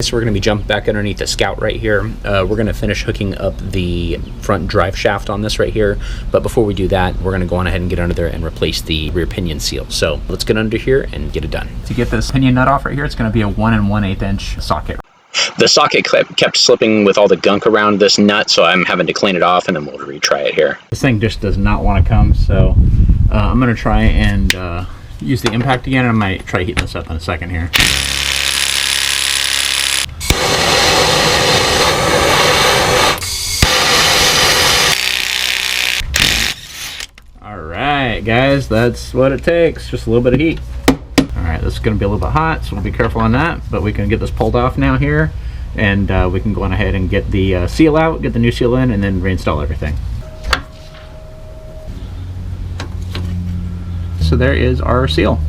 So we're going to be jumping back underneath the Scout right here. We're going to finish hooking up the front drive shaft on this right here. But before we do that, we're going to go on ahead and get under there and replace the rear pinion seal. So let's get under here and get it done. To get this pinion nut off right here, it's going to be a 1 1/8 inch socket. The socket kept slipping with all the gunk around this nut, so I'm having to clean it off and then we'll retry it here. This thing just does not want to come, so I'm going to try and use the impact again, and I might try heating this up in a second here. Alright guys, that's what it takes, just a little bit of heat. Alright, this is going to be a little bit hot, so we'll be careful on that, but we can get this pulled off now here, and we can go on ahead and get the seal out, get the new seal in, and then reinstall everything. So there is our seal.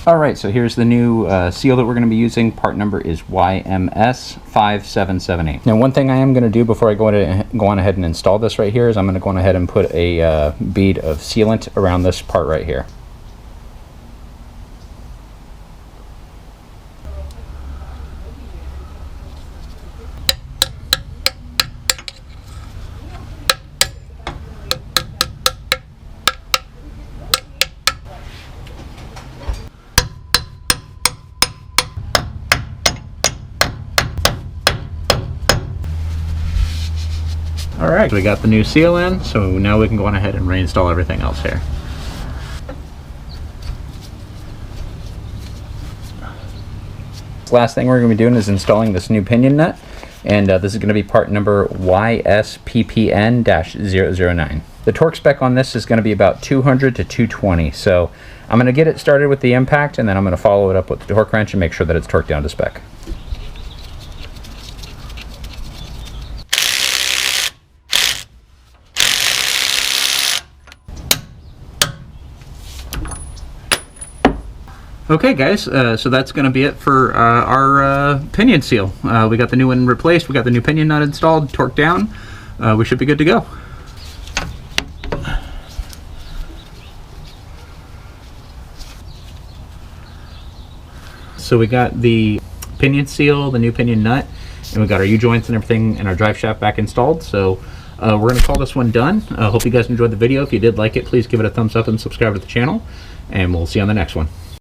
Alright, so here's the new seal that we're going to be using. Part number is YMS5778. Now one thing I am going to do before I go on ahead and install this right here is I'm going to go on ahead and put a bead of sealant around this part right here. Alright, we got the new seal in, so now we can go on ahead and reinstall everything else here. Last thing we're going to be doing is installing this new pinion nut, and this is going to be part number YSPPN-009. The torque spec on this is going to be about 200 to 220, so I'm going to get it started with the impact, and then I'm going to follow it up with the torque wrench and make sure that it's torqued down to spec. Okay guys, so that's going to be it for our pinion seal. We got the new one replaced, we got the new pinion nut installed, torqued down. We should be good to go. So we got the pinion seal, the new pinion nut, and we got our U-joints and everything and our drive shaft back installed. So we're going to call this one done. Hope you guys enjoyed the video. If you did like it, please give it a thumbs up and subscribe to the channel, and we'll see you on the next one.